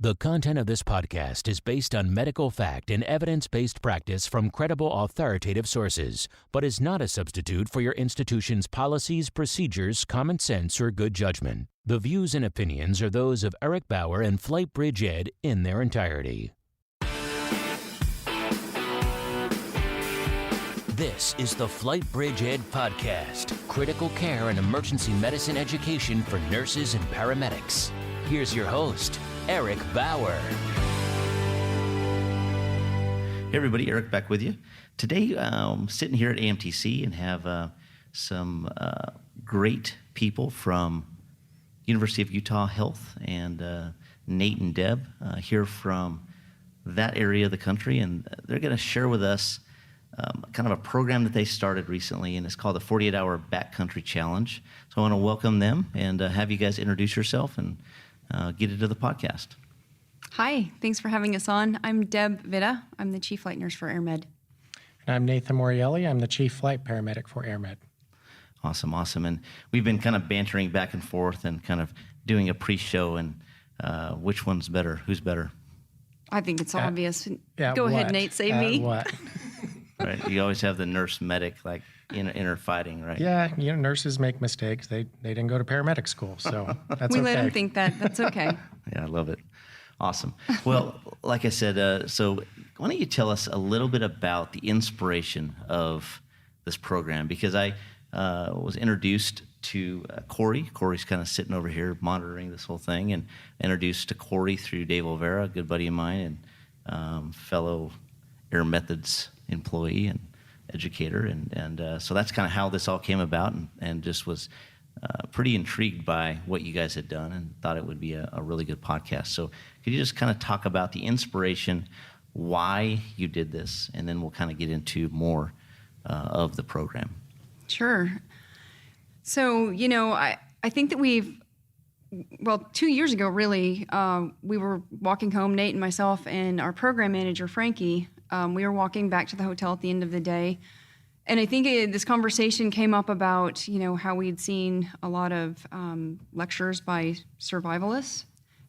The content of this podcast is based on medical fact and evidence-based practice from credible authoritative sources, but is not a substitute for your institution's policies, procedures, common sense, or good judgment. The views and opinions are those of Eric Bauer and FlightBridgeED in their entirety. This is the FlightBridgeED Podcast, critical care and emergency medicine education for nurses and paramedics. Here's your host, Eric Bauer. Hey everybody, Eric back with you. Today, sitting here at AMTC and have some great people from University of Utah Health and Nate and Deb here from that area of the country, and they're going to share with us kind of a program that they started recently, and it's called the 48-Hour Backcountry Challenge. So I want to welcome them and have you guys introduce yourself and get into the podcast. Hi, thanks for having us on. I'm Deb Vitta. I'm the Chief Flight Nurse for AirMed. And I'm Nathan Morielli. I'm the Chief Flight Paramedic for AirMed. Awesome. And we've been kind of bantering back and forth and kind of doing a pre-show and which one's better, who's better. I think it's obvious. Go ahead, Nate, say me. What? Right. You always have the nurse medic like inner fighting, right? Yeah, nurses make mistakes. They didn't go to paramedic school, so that's we okay. let them think that. That's okay. Yeah, I love it. Awesome. Well, like I said, so why don't you tell us a little bit about the inspiration of this program? Because I was introduced to Corey. Corey's kind of sitting over here monitoring this whole thing, and introduced to Corey through Dave Olvera, a good buddy of mine and fellow Air Methods employee and educator. And so that's kind of how this all came about, and just was pretty intrigued by what you guys had done and thought it would be a really good podcast. So could you just kind of talk about the inspiration, why you did this, and then we'll kind of get into more of the program. Sure. So, I think that 2 years ago, really, we were walking home, Nate and myself and our program manager, Frankie. We were walking back to the hotel at the end of the day. And I think this conversation came up about, how we'd seen a lot of lectures by survivalists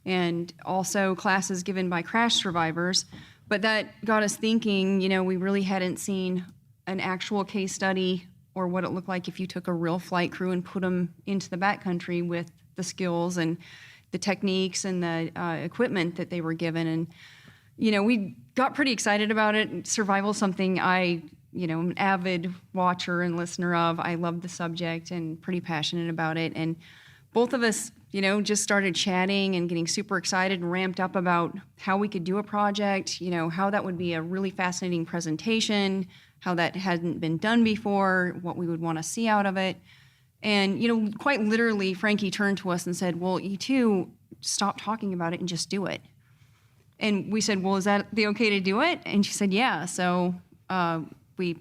and also classes given by crash survivors. But that got us thinking, we really hadn't seen an actual case study or what it looked like if you took a real flight crew and put them into the backcountry with the skills and the techniques and the equipment that they were given. And, we got pretty excited about it. Survival is something I'm an avid watcher and listener of. I love the subject and pretty passionate about it. And both of us, just started chatting and getting super excited and ramped up about how we could do a project, how that would be a really fascinating presentation, how that hadn't been done before, what we would want to see out of it. And, quite literally, Frankie turned to us and said, well, you two, stop talking about it and just do it. And we said, well, is that the okay to do it? And she said, yeah. So we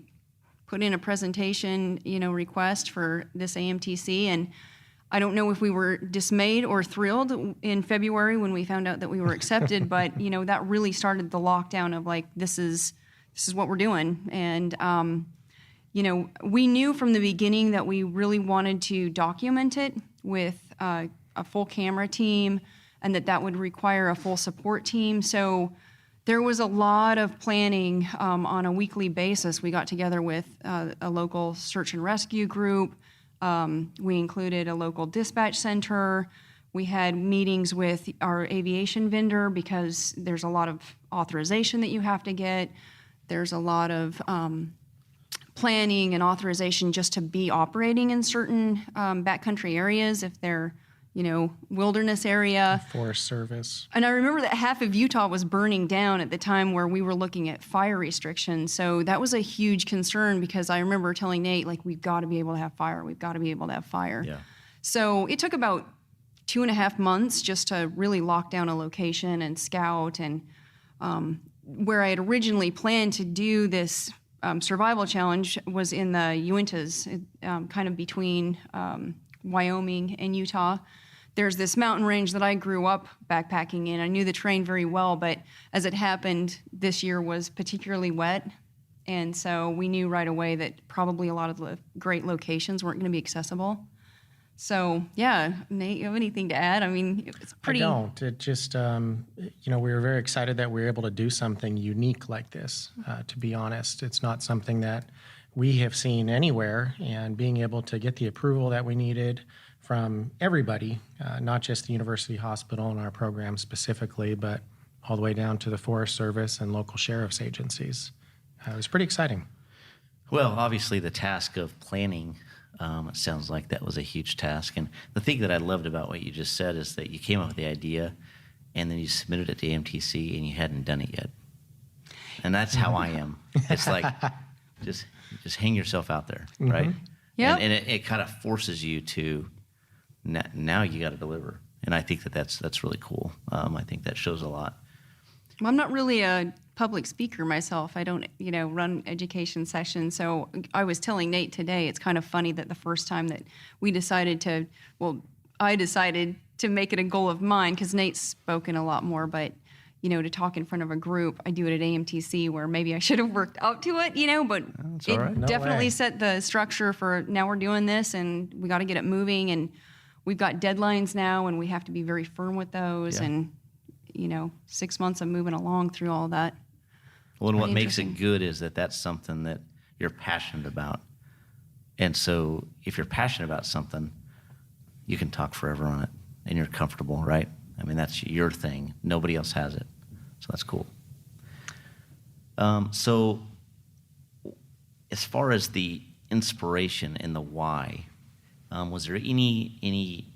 put in a presentation, request for this AMTC. And I don't know if we were dismayed or thrilled in February when we found out that we were accepted, but, that really started the lockdown of like, this is what we're doing. And, we knew from the beginning that we really wanted to document it with a full camera team and that would require a full support team. So there was a lot of planning on a weekly basis. We got together with a local search and rescue group. We included a local dispatch center. We had meetings with our aviation vendor because there's a lot of authorization that you have to get. There's a lot of planning and authorization just to be operating in certain backcountry areas if they're, wilderness area. Forest Service. And I remember that half of Utah was burning down at the time where we were looking at fire restrictions. So that was a huge concern because I remember telling Nate, like, we've got to be able to have fire. We've got to be able to have fire. Yeah. So it took about 2.5 months just to really lock down a location and scout. And where I had originally planned to do this survival challenge was in the Uintas, kind of between Wyoming and Utah. There's this mountain range that I grew up backpacking in. I knew the terrain very well, but as it happened, this year was particularly wet. And so we knew right away that probably a lot of the great locations weren't going to be accessible. So, yeah, Nate, you have anything to add? I mean, it's pretty. I don't. It just, we were very excited that we were able to do something unique like this, to be honest. It's not something that we have seen anywhere, and being able to get the approval that we needed from everybody, not just the University Hospital and our program specifically, but all the way down to the Forest Service and local sheriff's agencies. It was pretty exciting. Well, obviously the task of planning, it sounds like that was a huge task. And the thing that I loved about what you just said is that you came up with the idea and then you submitted it to AMTC and you hadn't done it yet. And that's how I am. It's like, just hang yourself out there, right? Yeah. And it kind of forces you to, now you got to deliver. And I think that's really cool. I think that shows a lot. Well, I'm not really a public speaker myself. I don't, run education sessions. So I was telling Nate today, it's kind of funny that the first time that I decided to make it a goal of mine, because Nate's spoken a lot more, but, to talk in front of a group, I do it at AMTC, where maybe I should have worked out to it, but all right. No definitely way. set the structure for now we're doing this and we got to get it moving, and we've got deadlines now and we have to be very firm with those. Yeah. And 6 months of moving along through all that. Well, and what Pretty makes it interesting. good is that that's something that you're passionate about. And so if you're passionate about something, you can talk forever on it and you're comfortable, right? I mean, that's your thing. Nobody else has it. So that's cool. So as far as the inspiration and the why, was there anything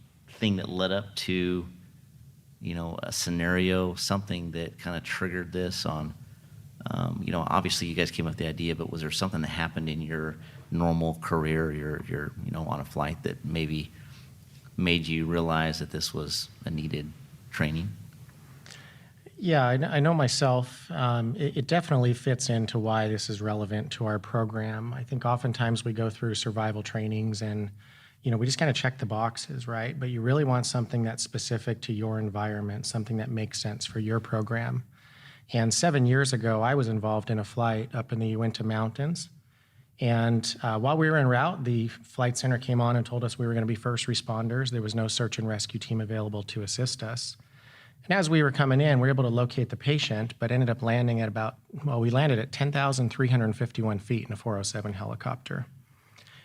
that led up to, a scenario, something that kind of triggered this on, obviously you guys came up with the idea, but was there something that happened in your normal career, your on a flight that maybe made you realize that this was a needed training? Yeah, I know myself. It definitely fits into why this is relevant to our program. I think oftentimes we go through survival trainings and, we just kind of check the boxes, right? But you really want something that's specific to your environment, something that makes sense for your program. And 7 years ago, I was involved in a flight up in the Uinta Mountains. And while we were en route, the flight center came on and told us we were going to be first responders. There was no search and rescue team available to assist us. And as we were coming in, we were able to locate the patient, but ended up landing at we landed at 10,351 feet in a 407 helicopter.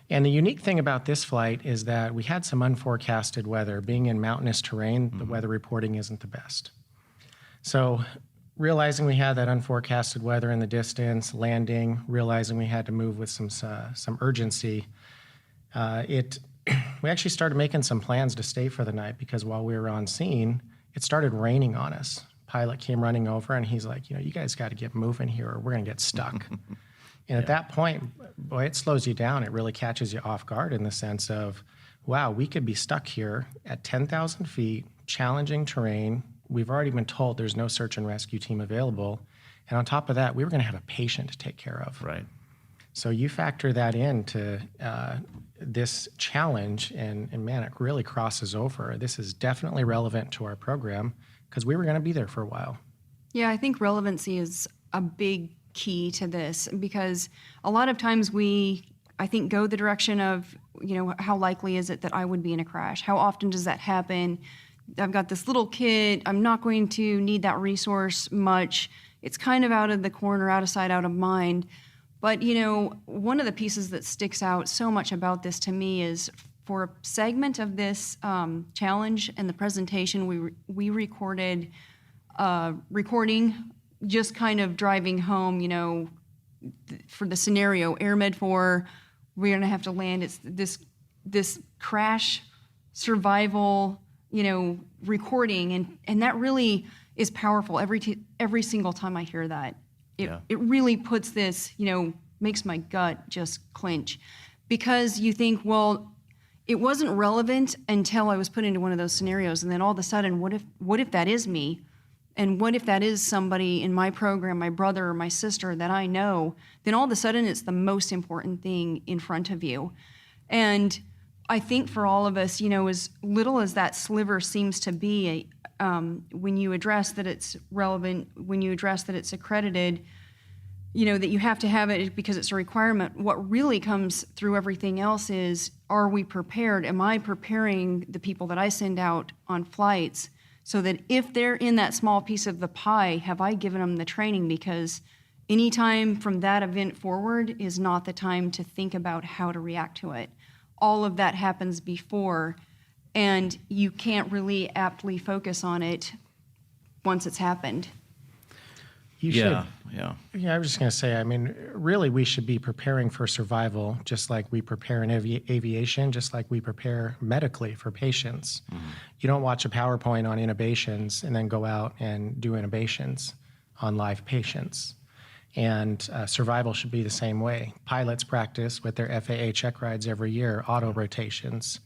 And the unique thing about this flight is that we had some unforecasted weather. Being in mountainous terrain, the weather reporting isn't the best. So realizing we had that unforecasted weather in the distance, landing, realizing we had to move with some urgency, we actually started making some plans to stay for the night, because while we were on scene, it started raining on us. Pilot came running over and he's like, you guys got to get moving here or we're going to get stuck. And at that point, boy, it slows you down. It really catches you off guard in the sense of, wow, we could be stuck here at 10,000 feet, challenging terrain. We've already been told there's no search and rescue team available. And on top of that, we were going to have a patient to take care of. Right. So you factor that into this challenge, and man, it really crosses over. This is definitely relevant to our program because we were going to be there for a while. Yeah, I think relevancy is a big key to this, because a lot of times I think, go the direction of, how likely is it that I would be in a crash? How often does that happen? I've got this little kid. I'm not going to need that resource much. It's kind of out of the corner, out of sight, out of mind. But, one of the pieces that sticks out so much about this to me is, for a segment of this challenge and the presentation, we recorded recording, just kind of driving home, for the scenario, AirMed 4, we're going to have to land. It's this crash survival, recording, and that really is powerful. Every single time I hear that, it really puts this, makes my gut just clench, because you think, well, it wasn't relevant until I was put into one of those scenarios, and then all of a sudden, what if that is me? And what if that is somebody in my program, my brother or my sister that I know? Then all of a sudden, it's the most important thing in front of you. And I think for all of us, as little as that sliver seems to be, when you address that it's relevant, when you address that it's accredited, that you have to have it because it's a requirement. What really comes through everything else is, are we prepared? Am I preparing the people that I send out on flights so that if they're in that small piece of the pie, have I given them the training? Because any time from that event forward is not the time to think about how to react to it. All of that happens before, and you can't really aptly focus on it once it's happened. Yeah, I was just going to say, I mean, really, we should be preparing for survival just like we prepare in aviation, just like we prepare medically for patients. Mm-hmm. You don't watch a PowerPoint on intubations and then go out and do intubations on live patients. And survival should be the same way. Pilots practice with their FAA check rides every year, auto rotations.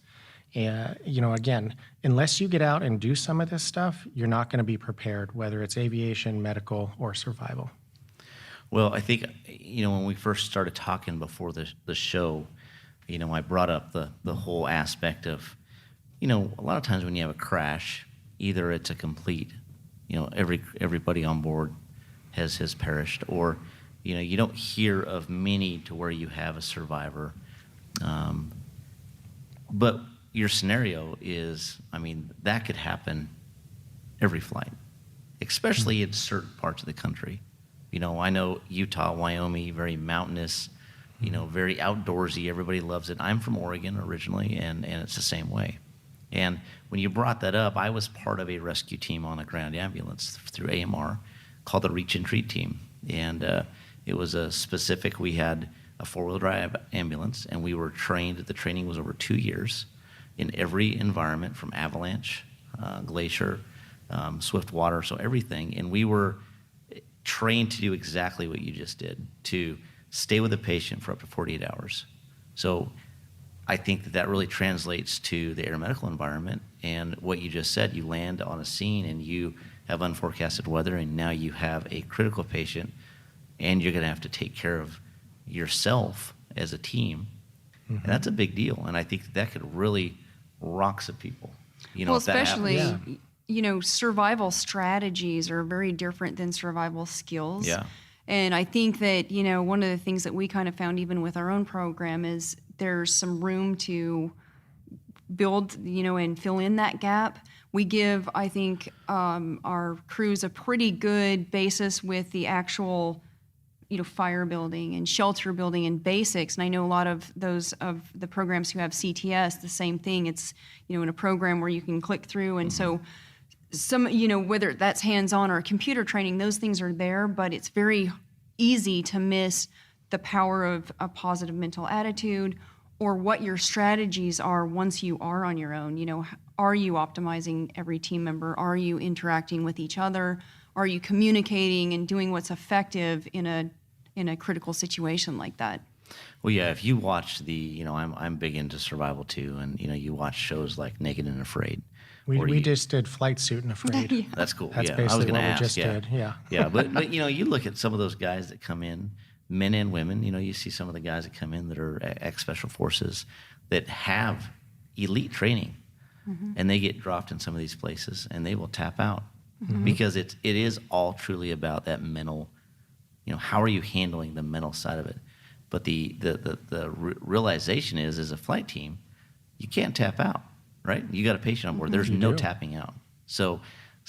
Again, unless you get out and do some of this stuff, you're not going to be prepared, whether it's aviation, medical, or survival. Well, I think, when we first started talking before the show, I brought up the whole aspect of, a lot of times when you have a crash, either it's a complete, everybody on board has perished, or, you don't hear of many to where you have a survivor. But your scenario is, that could happen every flight, especially in certain parts of the country. I know Utah, Wyoming, very mountainous, very outdoorsy. Everybody loves it. I'm from Oregon originally, and it's the same way. And when you brought that up, I was part of a rescue team on a ground ambulance through AMR called the Reach and Treat Team. And it was we had a four-wheel drive ambulance, and we were trained. The training was over 2 years in every environment, from avalanche, glacier, swift water, so everything. And we were trained to do exactly what you just did, to stay with the patient for up to 48 hours. So I think that really translates to the air medical environment. And what you just said, you land on a scene and you have unforecasted weather, and now you have a critical patient, and you're going to have to take care of yourself as a team. Mm-hmm. And that's a big deal. And I think that could really rock some people. Well, especially, survival strategies are very different than survival skills. Yeah. And I think that, one of the things that we kind of found even with our own program is there's some room to build, and fill in that gap. We give, I think, our crews a pretty good basis with the actual, fire building and shelter building and basics. And I know a lot of those of the programs who have CTS, the same thing. It's, in a program where you can click through. And so some, whether that's hands-on or computer training, those things are there, but it's very easy to miss the power of a positive mental attitude, or what your strategies are once you are on your own. Are you optimizing every team member? Are you interacting with each other? Are you communicating and doing what's effective in a critical situation like that? Well, yeah, if you watch I'm big into survival too, and you watch shows like Naked and Afraid. We just did Flight Suit and Afraid. Yeah. That's cool. That's yeah, basically I was what we ask, just yeah. did. Yeah. Yeah, but you look at some of those guys that come in, men and women. You see some of the guys that come in that are ex-special forces that have elite training, mm-hmm. and they get dropped in some of these places, and they will tap out, mm-hmm. because it is all truly about that mental. How are you handling the mental side of it? But the realization is, as a flight team, you can't tap out, right? You got a patient on board. There's no tapping out. So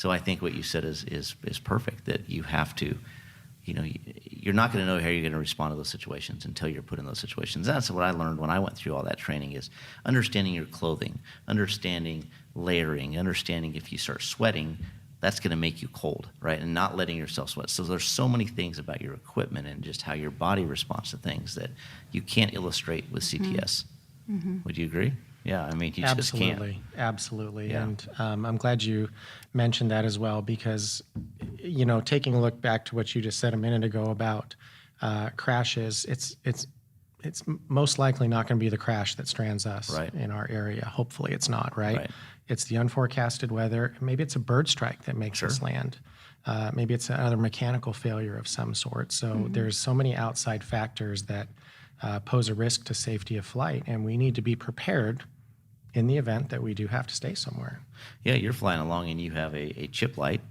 I think what you said is perfect. That you have to, you're not going to know how you're going to respond to those situations until you're put in those situations. That's what I learned when I went through all that training, is understanding your clothing, understanding layering, understanding if you start sweating, that's going to make you cold, right? And not letting yourself sweat. So there's so many things about your equipment and just how your body responds to things that you can't illustrate with CTS. Mm-hmm. Would you agree? Yeah, you just can't. Absolutely. Yeah. And I'm glad you mentioned that as well, because, taking a look back to what you just said a minute ago about crashes, it's most likely not going to be the crash that strands us in our area. Hopefully it's not, right? It's the unforecasted weather. Maybe it's a bird strike that makes us land. Maybe it's another mechanical failure of some sort. So mm-hmm. there's so many outside factors that pose a risk to safety of flight, and we need to be prepared in the event that we do have to stay somewhere. Yeah, you're flying along and you have a chip light,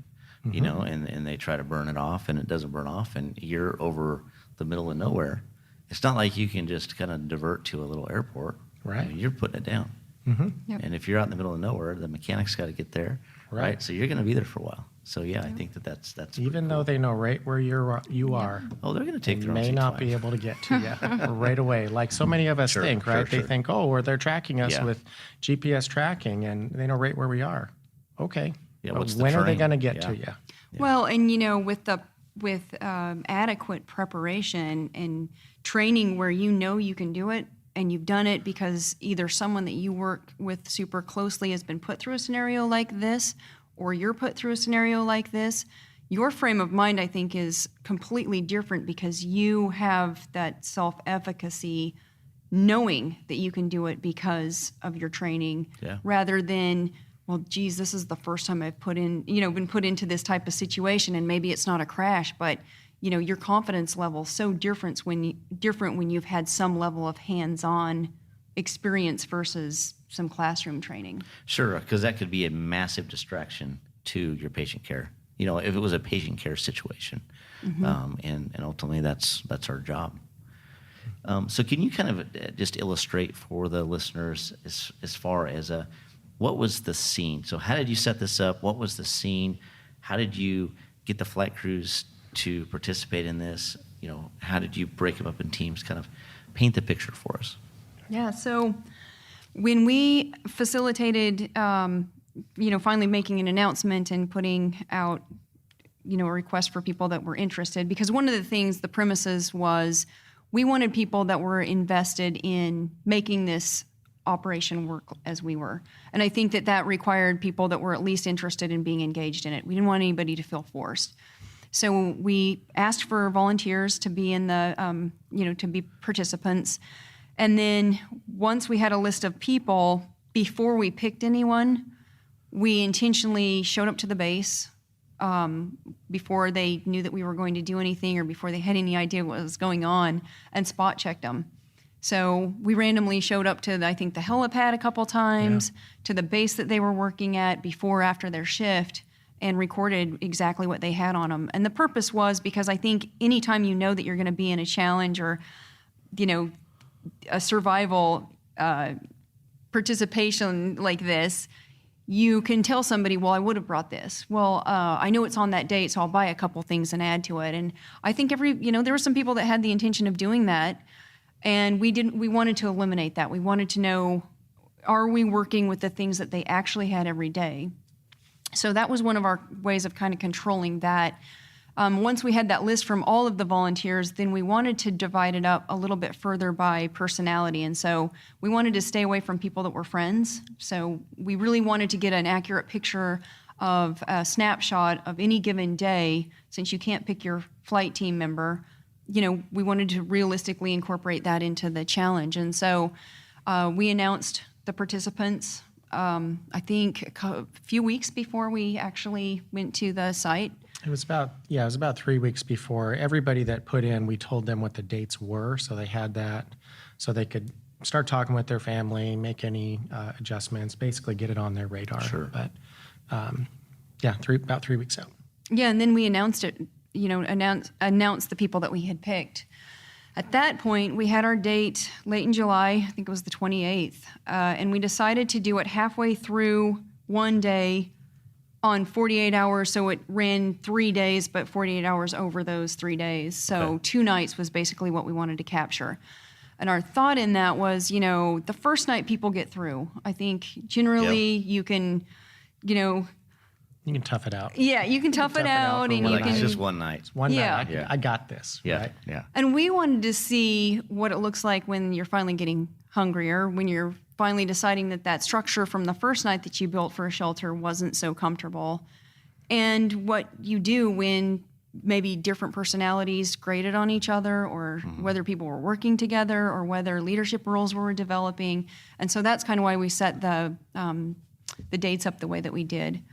you know, and they try to burn it off and it doesn't burn off and you're over the middle of nowhere. It's not like you can just kind of divert to a little airport. Right. I mean, you're putting it down. Yep. And if you're out in the middle of nowhere, the mechanic's got to get there. Right. So you're going to be there for a while. So yeah, I think that's Even though they know right where you are, oh, they're going to take they their own may not be able to get to you right away. Like so many of us think, right? They think, oh, or they're tracking us with GPS tracking, and they know right where we are. Okay. Yeah. But What's the when are they terrain? going to get to you? Well, and you know, with adequate preparation and training where you know you can do it, and you've done it because either someone that you work with super closely has been put through a scenario like this, or you're put through a scenario like this, your frame of mind, I think, is completely different because you have that self-efficacy knowing that you can do it because of your training rather than, well, geez, this is the first time I've been put into this type of situation, and maybe it's not a crash, but you know, your confidence level is so different when you've had some level of hands-on experience versus some classroom training. Sure, because that could be a massive distraction to your patient care. You know, if it was a patient care situation, and ultimately that's our job. So can you kind of just illustrate for the listeners as far as what was the scene? So how did you set this up? What was the scene? How did you get the flight crews to participate in this? You know, how did you break them up in teams? Kind of paint the picture for us. Yeah, so when we facilitated, finally making an announcement and putting out, a request for people that were interested, because one of the things, the premises was we wanted people that were invested in making this operation work as we were. And I think that required people that were at least interested in being engaged in it. We didn't want anybody to feel forced. So we asked for volunteers to be in the, to be participants. And then once we had a list of people, before we picked anyone, we intentionally showed up to the base before they knew that we were going to do anything or before they had any idea what was going on, and spot checked them. So we randomly showed up to, I think, the helipad a couple times, to the base that they were working at before, after their shift, and recorded exactly what they had on them. And the purpose was because I think anytime you know that you're going to be in a challenge or, a survival participation like this, you can tell somebody, well, I would have brought this. Well, I know it's on that date, so I'll buy a couple things and add to it. And I think there were some people that had the intention of doing that, and we wanted to eliminate that. We wanted to know, are we working with the things that they actually had every day? So that was one of our ways of kind of controlling that. Once we had that list from all of the volunteers, then we wanted to divide it up a little bit further by personality. And so we wanted to stay away from people that were friends. So we really wanted to get an accurate picture of a snapshot of any given day. Since you can't pick your flight team member, we wanted to realistically incorporate that into the challenge. And so we announced the participants, I think a few weeks before we actually went to the site. It was about 3 weeks before. Everybody that put in, we told them what the dates were, so they had that, so they could start talking with their family, make any adjustments, basically get it on their radar. Sure. But about 3 weeks out. Yeah, and then we announced it, announced the people that we had picked. At that point, we had our date late in July, I think it was the 28th, and we decided to do it halfway through one day on 48 hours, so it ran 3 days, but 48 hours over those 3 days. So 2 nights was basically what we wanted to capture. And our thought in that was, the first night people get through. I think generally you can, You can tough it out. Yeah, you can tough it out, and you can. It's just one night. It's one night. I got this. Yeah, right? yeah. And we wanted to see what it looks like when you're finally getting hungrier, when you're finally deciding that structure from the first night that you built for a shelter wasn't so comfortable, and what you do when maybe different personalities graded on each other, or whether people were working together, or whether leadership roles were developing. And so that's kind of why we set the dates up the way that we did.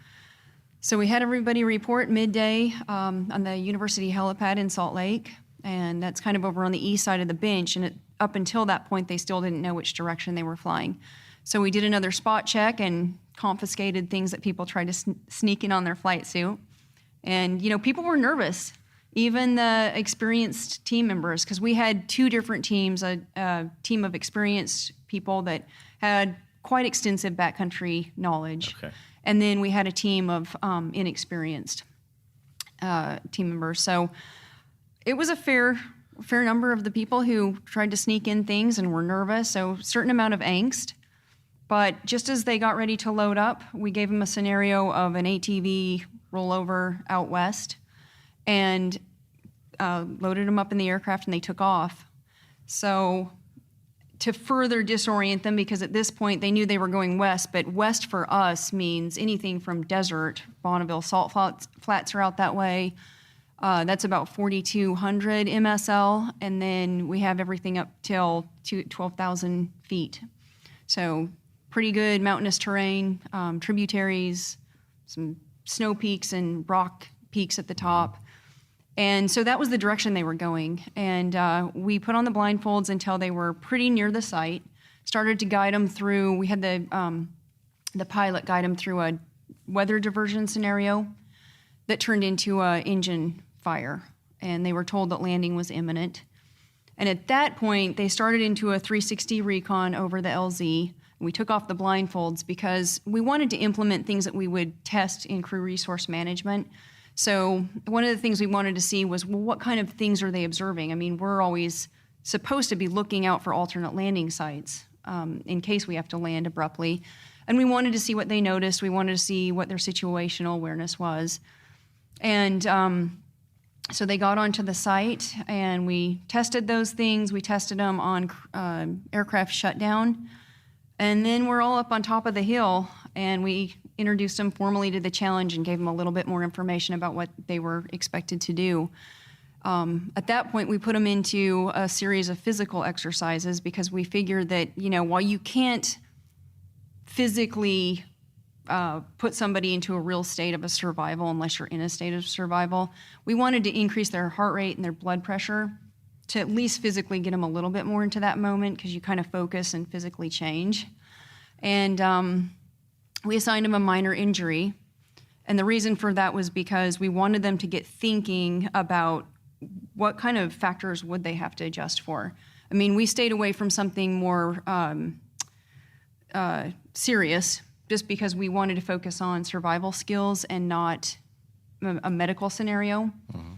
So we had everybody report midday on the university helipad in Salt Lake, and that's kind of over on the east side of the bench. And up until that point, they still didn't know which direction they were flying. So we did another spot check and confiscated things that people tried to sneak in on their flight suit. And, people were nervous, even the experienced team members, because we had two different teams, a team of experienced people that had quite extensive backcountry knowledge. Okay. And then we had a team of inexperienced team members. So it was a fair number of the people who tried to sneak in things and were nervous, so a certain amount of angst. But just as they got ready to load up, we gave them a scenario of an ATV rollover out west and loaded them up in the aircraft, and they took off. So to further disorient them, because at this point they knew they were going west, but west for us means anything from desert. Bonneville salt flats are out that way. That's about 4,200 MSL, and then we have everything up till 12,000 feet. So pretty good mountainous terrain, tributaries, some snow peaks and rock peaks at the top. And so that was the direction they were going. And we put on the blindfolds until they were pretty near the site, started to guide them through. We had the pilot guide them through a weather diversion scenario that turned into an engine fire. And they were told that landing was imminent. And at that point, they started into a 360 recon over the LZ. We took off the blindfolds because we wanted to implement things that we would test in crew resource management. So one of the things we wanted to see was, well, what kind of things are they observing? I mean, we're always supposed to be looking out for alternate landing sites in case we have to land abruptly. And we wanted to see what they noticed. We wanted to see what their situational awareness was. And so they got onto the site, and we tested those things. We tested them on aircraft shutdown. And then we're all up on top of the hill, and we introduced them formally to the challenge and gave them a little bit more information about what they were expected to do. At that point, we put them into a series of physical exercises because we figured that, while you can't physically put somebody into a real state of a survival unless you're in a state of survival, we wanted to increase their heart rate and their blood pressure to at least physically get them a little bit more into that moment, because you kind of focus and physically change. And we assigned them a minor injury. And the reason for that was because we wanted them to get thinking about what kind of factors would they have to adjust for. I mean, we stayed away from something more serious just because we wanted to focus on survival skills and not a medical scenario. Mm-hmm.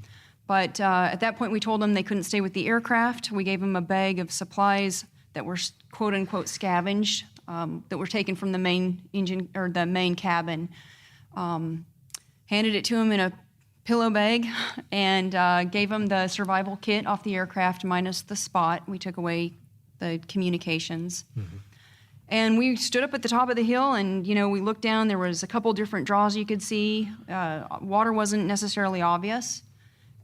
But at that point, we told them they couldn't stay with the aircraft. We gave them a bag of supplies that were quote-unquote scavenged, that were taken from the main engine or the main cabin. Handed it to them in a pillow bag and gave them the survival kit off the aircraft minus the spot. We took away the communications. Mm-hmm. And we stood up at the top of the hill, and we looked down. There was a couple different draws you could see. Water wasn't necessarily obvious,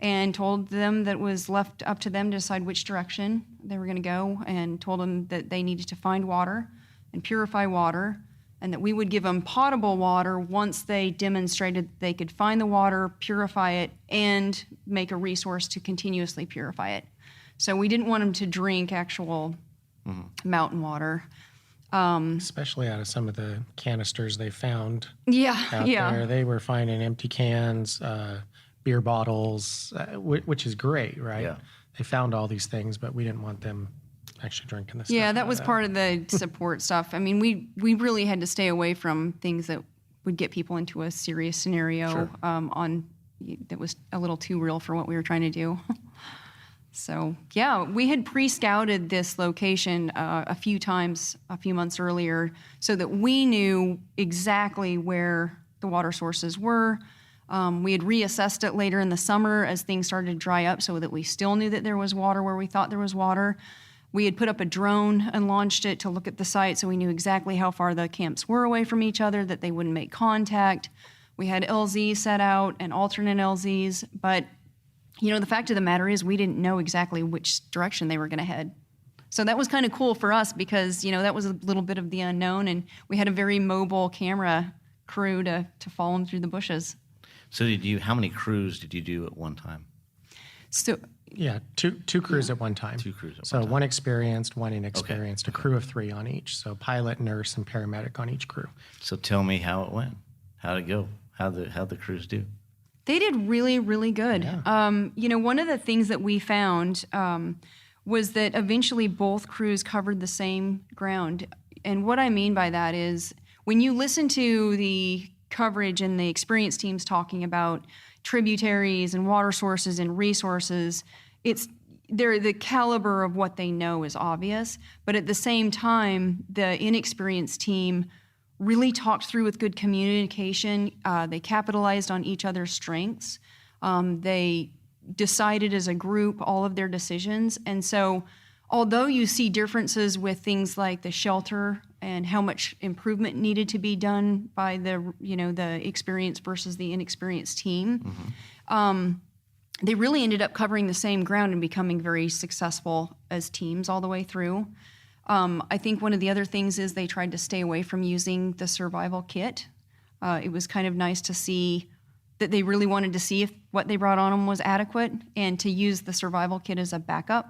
and told them that it was left up to them to decide which direction they were going to go, and told them that they needed to find water and purify water, and that we would give them potable water once they demonstrated that they could find the water, purify it, and make a resource to continuously purify it. So we didn't want them to drink actual mountain water. Especially out of some of the canisters they found out there. They were finding empty cans, beer bottles, which is great, right? Yeah. They found all these things, but we didn't want them actually drinking the stuff. Yeah, that was part of the support stuff. I mean, we really had to stay away from things that would get people into a serious scenario that was a little too real for what we were trying to do. So, yeah, we had pre-scouted this location a few times a few months earlier so that we knew exactly where the water sources were. We had reassessed it later in the summer as things started to dry up so that we still knew that there was water where we thought there was water. We had put up a drone and launched it to look at the site so we knew exactly how far the camps were away from each other, that they wouldn't make contact. We had LZs set out and alternate LZs, but the fact of the matter is we didn't know exactly which direction they were going to head. So that was kind of cool for us because, that was a little bit of the unknown, and we had a very mobile camera crew to follow them through the bushes. So how many crews did you do at one time? So two crews at one time. Two crews at one time. So one experienced, one inexperienced, a crew of 3 on each. So pilot, nurse, and paramedic on each crew. So tell me how it went. How'd it go? How'd the crews do? They did really, really good. Yeah. One of the things that we found was that eventually both crews covered the same ground. And what I mean by that is when you listen to the coverage and the experienced teams talking about tributaries and water sources and resources, the caliber of what they know is obvious. But at the same time, the inexperienced team really talked through with good communication. They capitalized on each other's strengths. They decided as a group all of their decisions. And so although you see differences with things like the shelter and how much improvement needed to be done by the experienced versus the inexperienced team, they really ended up covering the same ground and becoming very successful as teams all the way through. I think one of the other things is they tried to stay away from using the survival kit. It was kind of nice to see that they really wanted to see if what they brought on them was adequate and to use the survival kit as a backup.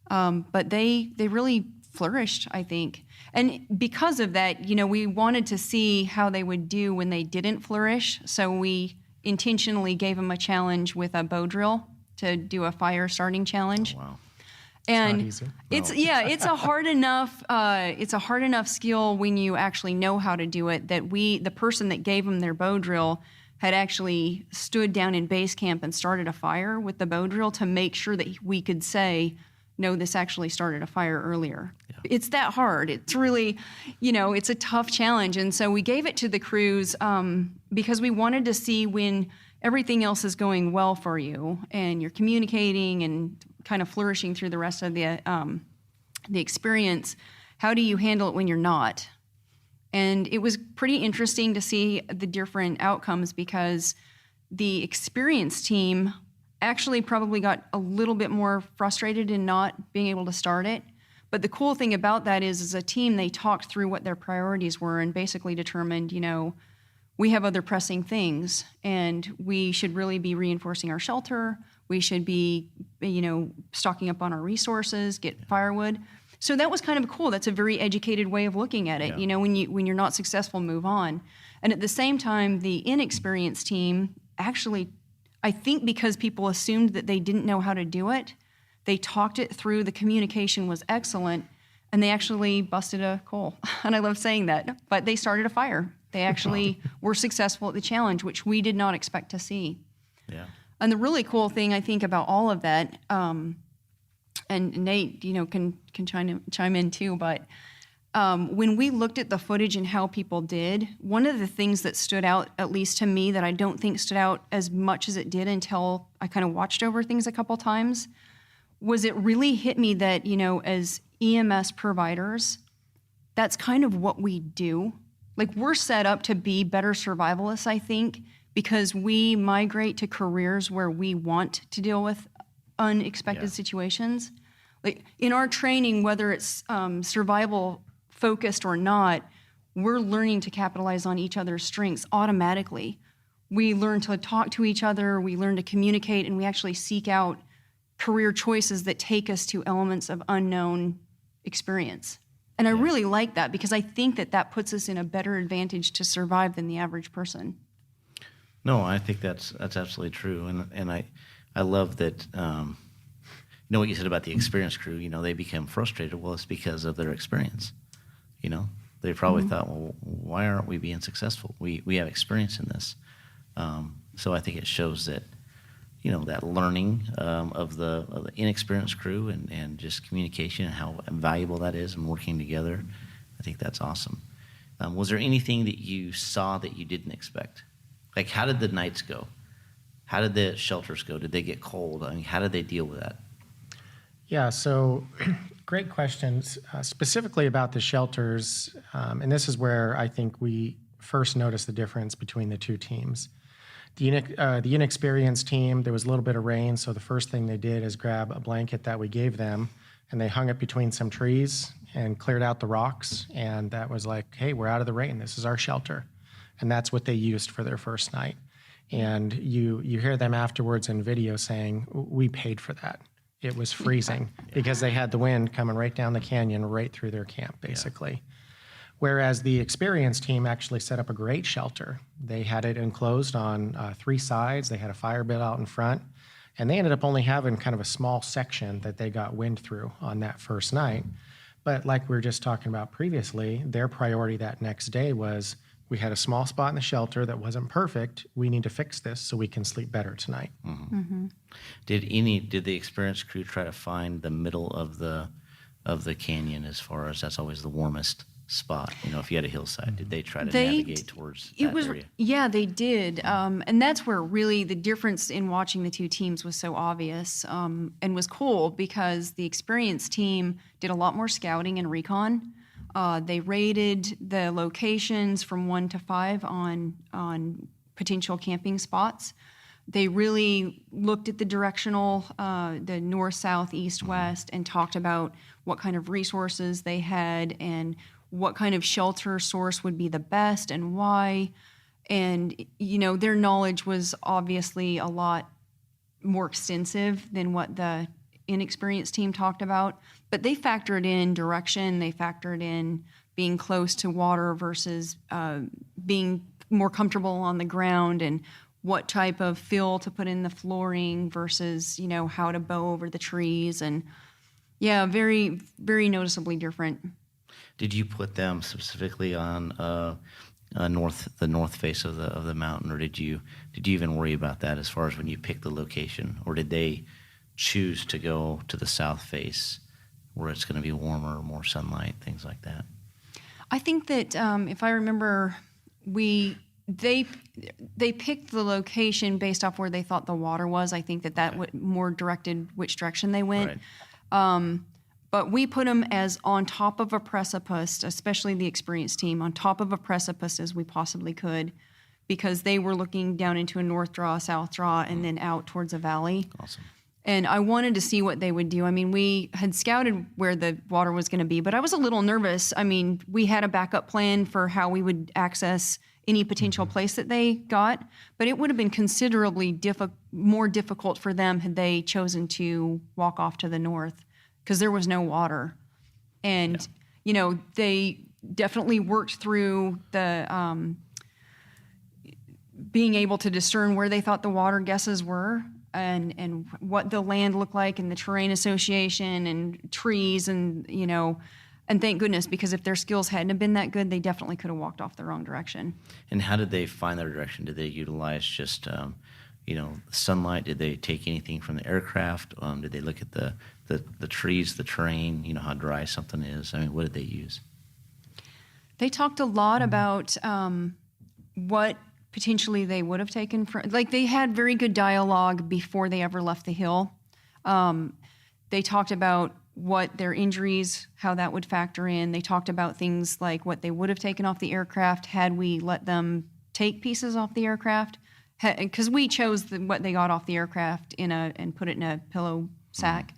But they really flourished, I think. And because of that, we wanted to see how they would do when they didn't flourish. So we intentionally gave them a challenge with a bow drill to do a fire starting challenge. Oh, wow. And It's not easy. it's a hard enough skill when you actually know how to do it that the person that gave them their bow drill had actually stood down in base camp and started a fire with the bow drill to make sure that we could say, no, this actually started a fire earlier. Yeah. It's that hard. It's really, it's a tough challenge. And so we gave it to the crews because we wanted to see when everything else is going well for you and you're communicating and kind of flourishing through the rest of the experience, how do you handle it when you're not? And it was pretty interesting to see the different outcomes because the experienced team actually probably got a little bit more frustrated in not being able to start it. But the cool thing about that is as a team, they talked through what their priorities were and basically determined, we have other pressing things and we should really be reinforcing our shelter. We should be, stocking up on our resources, get firewood. So that was kind of cool. That's a very educated way of looking at it. Yeah. When you're not successful, move on. And at the same time, the inexperienced team actually, I think because people assumed that they didn't know how to do it, they talked it through. The communication was excellent, and they actually busted a coal. And I love saying that, but they started a fire. They actually were successful at the challenge, which we did not expect to see. Yeah. And the really cool thing, I think, about all of that, and Nate, can chime in too, but when we looked at the footage and how people did, one of the things that stood out, at least to me, that I don't think stood out as much as it did until I kind of watched over things a couple times, was it really hit me that, as EMS providers, that's kind of what we do. Like, we're set up to be better survivalists, I think, because we migrate to careers where we want to deal with unexpected situations. Like, in our training, whether it's survival focused or not, we're learning to capitalize on each other's strengths automatically. We learn to talk to each other, we learn to communicate, and we actually seek out career choices that take us to elements of unknown experience. And I really like that because I think that puts us in a better advantage to survive than the average person. No, I think that's absolutely true, and I love that. What you said about the experienced crew. They become frustrated. Well, it's because of their experience. They probably thought, well, why aren't we being successful? We have experience in this, so I think it shows that that learning of the inexperienced crew and just communication and how valuable that is and working together. I think that's awesome. Was there anything that you saw that you didn't expect? Like, how did the nights go? How did the shelters go? Did they get cold? I mean, how did they deal with that? Yeah, so great questions. Specifically about the shelters, and this is where I think we first noticed the difference between the two teams. The inexperienced team, there was a little bit of rain, so the first thing they did is grab a blanket that we gave them, and they hung it between some trees and cleared out the rocks, and that was like, hey, we're out of the rain. This is our shelter. And that's what they used for their first night. And you hear them afterwards in video saying, we paid for that. It was freezing because they had the wind coming right down the canyon, right through their camp, basically. Whereas the experienced team actually set up a great shelter. They had it enclosed on 3 sides. They had a fire pit out in front. And they ended up only having kind of a small section that they got wind through on that first night. But like we were just talking about previously, their priority that next day was, we had a small spot in the shelter that wasn't perfect. We need to fix this so we can sleep better tonight. Mm-hmm. Mm-hmm. Did the experienced crew try to find the middle of the canyon, as far as that's always the warmest spot? If you had a hillside, did they try to navigate towards that area? Yeah, they did. And that's where really the difference in watching the two teams was so obvious, and was cool, because the experienced team did a lot more scouting and recon. They rated the locations from 1 to 5 on potential camping spots. They really looked at the directional, the north, south, east, west, and talked about what kind of resources they had and what kind of shelter source would be the best and why. And, their knowledge was obviously a lot more extensive than what the inexperienced team talked about. But they factored in direction, they factored in being close to water versus being more comfortable on the ground, and what type of fill to put in the flooring versus, how to bow over the trees. And yeah, very, very noticeably different. Did you put them specifically on the north face of the mountain, or did you even worry about that as far as when you picked the location, or did they choose to go to the south face where it's going to be warmer, more sunlight, things like that? I think that if I remember, they picked the location based off where they thought the water was. I think that more directed which direction they went. Right. But we put them as on top of a precipice, especially the experienced team, on top of a precipice as we possibly could, because they were looking down into a north draw, south draw, and then out towards a valley. Awesome. And I wanted to see what they would do. I mean, we had scouted where the water was going to be, but I was a little nervous. I mean, we had a backup plan for how we would access any potential place that they got, but it would have been considerably more difficult for them had they chosen to walk off to the north, because there was no water. And, they definitely worked through the being able to discern where they thought the water guesses were, and what the land looked like, and the terrain association and trees, and and thank goodness, because if their skills hadn't have been that good, they definitely could have walked off the wrong direction. And how did they find their direction? Did they utilize just sunlight? Did they take anything from the aircraft? Did they look at the trees, the terrain, how dry something is? I mean, what did they use? They talked a lot about what potentially they would have taken from, they had very good dialogue before they ever left the hill. They talked about what their injuries, how that would factor in. They talked about things like what they would have taken off the aircraft had we let them take pieces off the aircraft, because we chose what they got off the aircraft and put it in a pillow sack. Mm-hmm.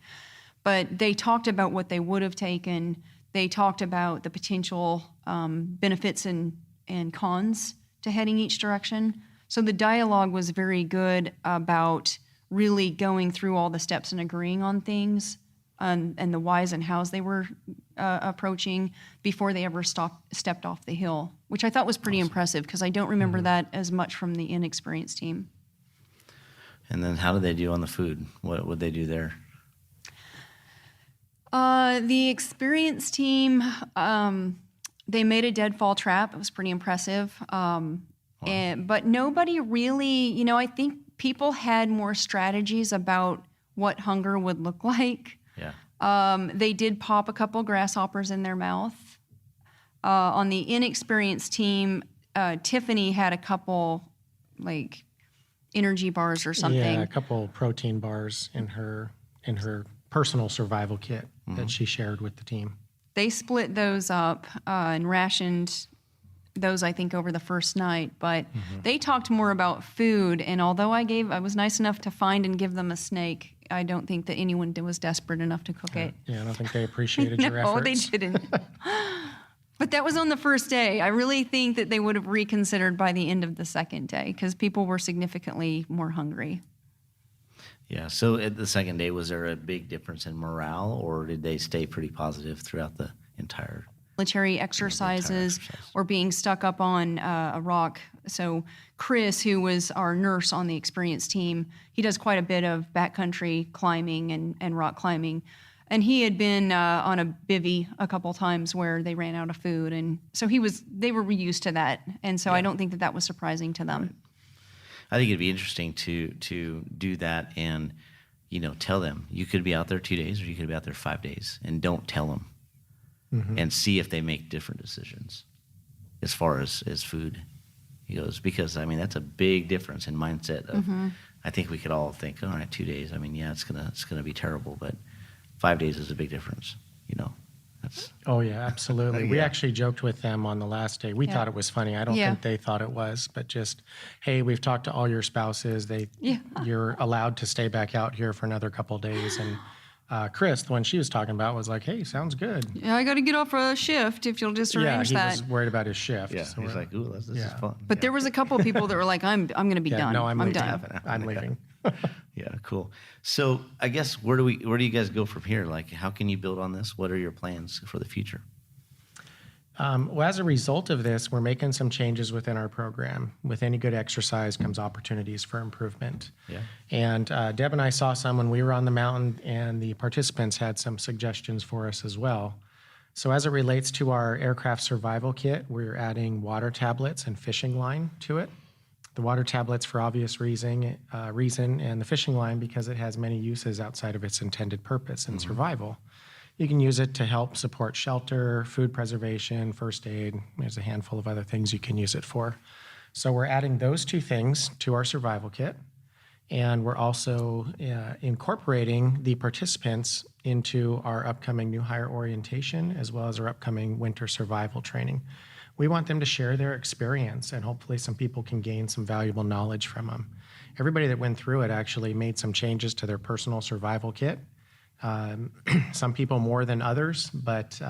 But they talked about what they would have taken. They talked about the potential benefits and cons to heading each direction. So the dialogue was very good about really going through all the steps and agreeing on things, and the whys and hows they were approaching before they ever stepped off the hill, which I thought was pretty impressive, because I don't remember that as much from the inexperienced team. And then how did they do on the food? What would they do there? The experienced team, they made a deadfall trap. It was pretty impressive. Wow. But nobody really, I think people had more strategies about what hunger would look like. Yeah. They did pop a couple grasshoppers in their mouth. On the inexperienced team, Tiffany had a couple, energy bars or something. Yeah, a couple protein bars in her personal survival kit that she shared with the team. They split those up and rationed those, I think, over the first night. But they talked more about food. And although I was nice enough to find and give them a snake, I don't think that anyone was desperate enough to cook it. Yeah, I don't think they appreciated your efforts. No, they didn't. But that was on the first day. I really think that they would have reconsidered by the end of the second day, because people were significantly more hungry. Yeah, so at the second day, was there a big difference in morale, or did they stay pretty positive throughout the entire military exercises or being stuck up on a rock. So Chris, who was our nurse on the experienced team, he does quite a bit of backcountry climbing and rock climbing. And he had been on a bivvy a couple times where they ran out of food. And so they were used to that. And so I don't think that was surprising to them. Right. I think it'd be interesting to do that and, tell them you could be out there 2 days or you could be out there 5 days, and don't tell them and see if they make different decisions as far as food goes, because that's a big difference in mindset of, I think we could all think, all right, 2 days. It's gonna be terrible, but 5 days is a big difference. Oh yeah, absolutely. We actually joked with them on the last day. We thought it was funny. I don't think they thought it was, but just, hey, we've talked to all your spouses. You're allowed to stay back out here for another couple of days. And Chris, the one she was talking about, was like, hey, sounds good. Yeah, I got to get off a shift if you'll just arrange that. Yeah, he was worried about his shift. Yeah, so he's like, ooh, this is fun. But there was a couple of people that were like, I'm going to be done. No, I'm leaving. done. I'm leaving. Yeah, cool. So I guess where do you guys go from here? Like, how can you build on this? What are your plans for the future? Well, as a result of this, we're making some changes within our program. With any good exercise comes opportunities for improvement. Yeah. And Deb and I saw some when we were on the mountain, and the participants had some suggestions for us as well. So as it relates to our aircraft survival kit, we're adding water tablets and fishing line to it. The water tablets for obvious reason, and the fishing line because it has many uses outside of its intended purpose in survival. You can use it to help support shelter, food preservation, first aid. There's a handful of other things you can use it for. So we're adding those two things to our survival kit. And we're also incorporating the participants into our upcoming new hire orientation, as well as our upcoming winter survival training. We want them to share their experience, and hopefully some people can gain some valuable knowledge from them. Everybody that went through it actually made some changes to their personal survival kit. Some people more than others, but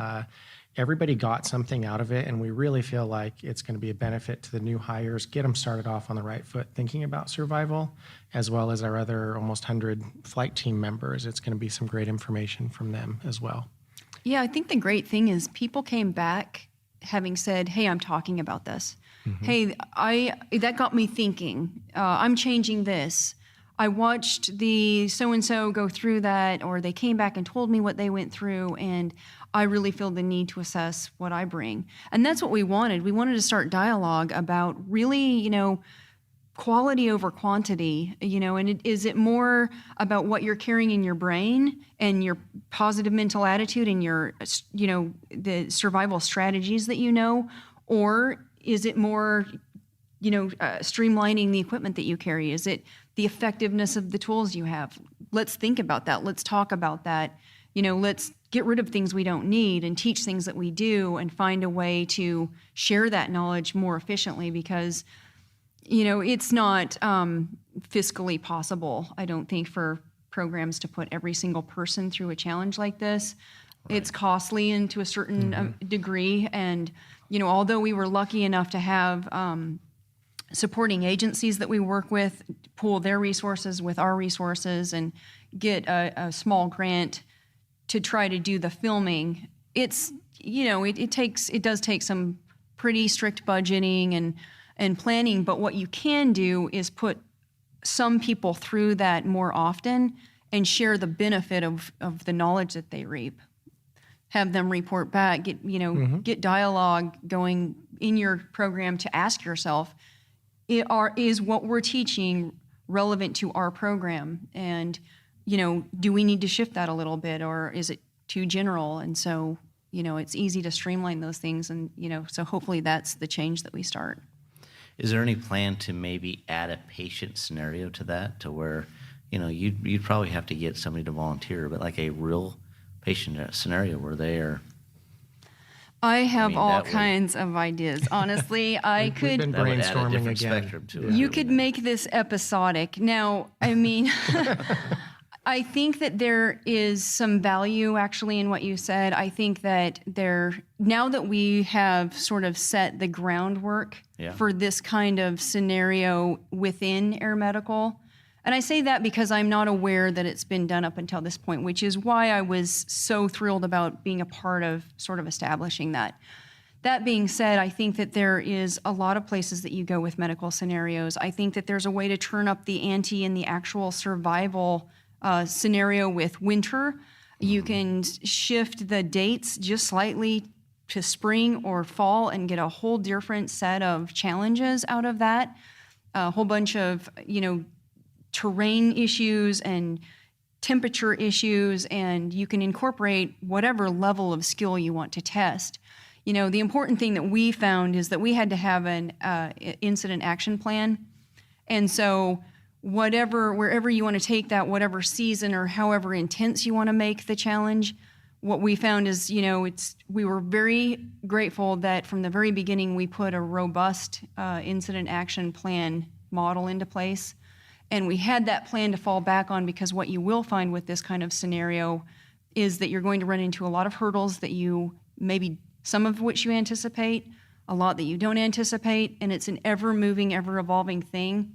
everybody got something out of it, and we really feel like it's going to be a benefit to the new hires, get them started off on the right foot thinking about survival, as well as our other almost 100 flight team members. It's going to be some great information from them as well. Yeah, I think the great thing is people came back having said, hey, I'm talking about this. Hey, that got me thinking. I'm changing this. I watched the so-and-so go through that, or they came back and told me what they went through, and I really feel the need to assess what I bring. And that's what we wanted. We wanted to start dialogue about really, quality over quantity, and is it more about what you're carrying in your brain and your positive mental attitude and your, the survival strategies that or is it more, streamlining the equipment that you carry? Is it the effectiveness of the tools you have? Let's think about that. Let's talk about that. Let's get rid of things we don't need and teach things that we do, and find a way to share that knowledge more efficiently, because it's not fiscally possible, I don't think, for programs to put every single person through a challenge like this. Right. It's costly and to a certain degree. And, although we were lucky enough to have supporting agencies that we work with pool their resources with our resources and get a small grant to try to do the filming, it's, it does take some pretty strict budgeting and planning, but what you can do is put some people through that more often and share the benefit of the knowledge that they reap. Have them report back, get dialogue going in your program to ask yourself, is what we're teaching relevant to our program? And, do we need to shift that a little bit, or is it too general? And so, it's easy to streamline those things. And, so hopefully that's the change that we start. Is there any plan to maybe add a patient scenario to that, to where, you'd probably have to get somebody to volunteer, but like a real patient scenario where they are... I have all kinds of ideas. Honestly, We've been brainstorming again. You could make this episodic. Now, I think that there is some value actually in what you said. I think that now that we have sort of set the groundwork for this kind of scenario within air medical, And I say that because I'm not aware that it's been done up until this point, which is why I was so thrilled about being a part of sort of establishing that. That being said, I think that there is a lot of places that you go with medical scenarios. I think that there's a way to turn up the ante in the actual survival scenario with winter. You can shift the dates just slightly to spring or fall and get a whole different set of challenges out of that. A whole bunch of, terrain issues and temperature issues, and you can incorporate whatever level of skill you want to test. The important thing that we found is that we had to have an incident action plan. And so wherever you want to take that, whatever season or however intense you want to make the challenge, what we found is, we were very grateful that from the very beginning we put a robust incident action plan model into place. And we had that plan to fall back on, because what you will find with this kind of scenario is that you're going to run into a lot of hurdles that you maybe some of which you anticipate, a lot that you don't anticipate, and it's an ever-moving, ever-evolving thing,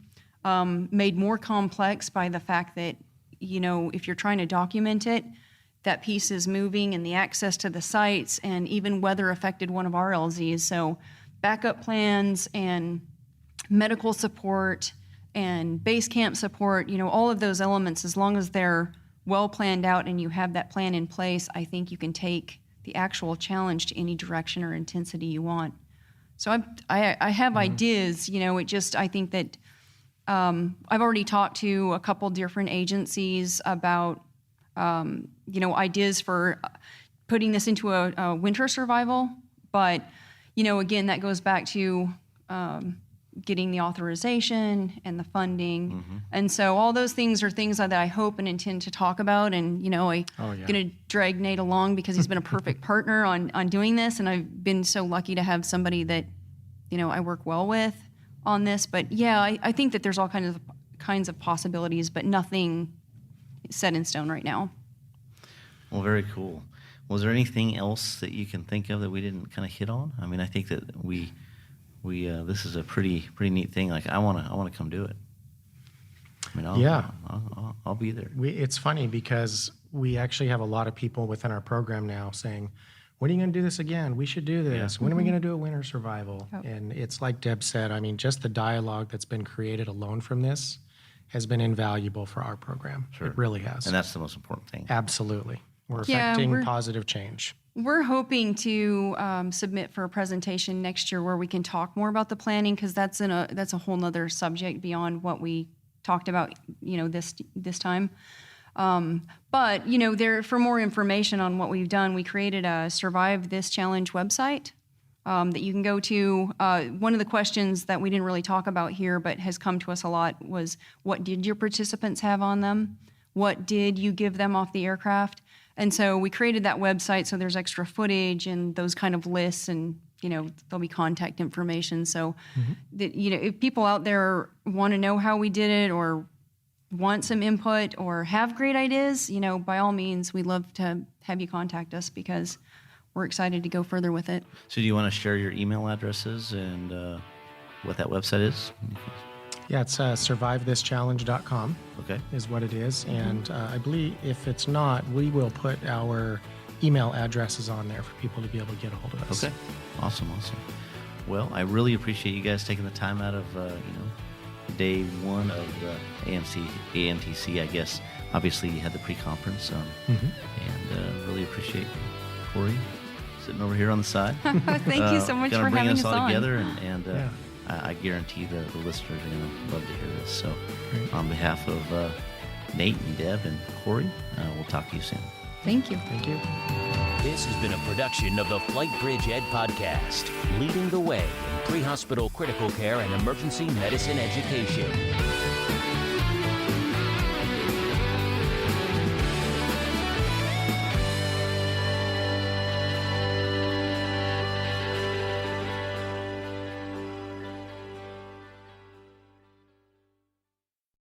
made more complex by the fact that, if you're trying to document it, that piece is moving, and the access to the sites, and even weather affected one of our LZs. So backup plans and medical support and base camp support, all of those elements, as long as they're well planned out and you have that plan in place, I think you can take the actual challenge to any direction or intensity you want. So I have ideas, I think that I've already talked to a couple different agencies about, ideas for putting this into a winter survival. But, again, that goes back to getting the authorization and the funding. Mm-hmm. And so all those things are things that I hope and intend to talk about. And, I'm going to drag Nate along because he's been a perfect partner on doing this. And I've been so lucky to have somebody that, I work well with on this. But, yeah, I think that there's all kinds of possibilities, but nothing set in stone right now. Well, very cool. Was there anything else that you can think of that we didn't kind of hit on? I mean, I think that we this is a pretty neat thing. Like, I want to come do it. I mean, I'll be there. It's funny because we actually have a lot of people within our program now saying, when are you going to do this again? We should do this. Yeah. When are we going to do a winter survival? Oh. And it's like Deb said, I mean, just the dialogue that's been created alone from this has been invaluable for our program. Sure. It really has. And that's the most important thing. Absolutely. We're affecting positive change. We're hoping to submit for a presentation next year where we can talk more about the planning, because that's a whole nother subject beyond what we talked about, this time. But for more information on what we've done, we created a Survive This Challenge website that you can go to. One of the questions that we didn't really talk about here, but has come to us a lot, was what did your participants have on them? What did you give them off the aircraft? And so we created that website so there's extra footage and those kind of lists, and there'll be contact information. So that, if people out there want to know how we did it, or want some input, or have great ideas, by all means, we'd love to have you contact us, because we're excited to go further with it. So do you want to share your email addresses and what that website is? Yeah, it's survivethischallenge.com. Okay. Is what it is. And I believe if it's not, we will put our email addresses on there for people to be able to get a hold of us. Okay. Awesome. Well, I really appreciate you guys taking the time out of, day one of the AMTC, I guess. Obviously, you had the pre-conference. And really appreciate Corey sitting over here on the side. Thank you so much for having us on. Bringing us all together, and I guarantee the listeners are going to love to hear this. So on behalf of Nate and Deb and Corey, we'll talk to you soon. Thank you. Thank you. This has been a production of the FlightBridgeED Podcast, leading the way in pre-hospital critical care and emergency medicine education.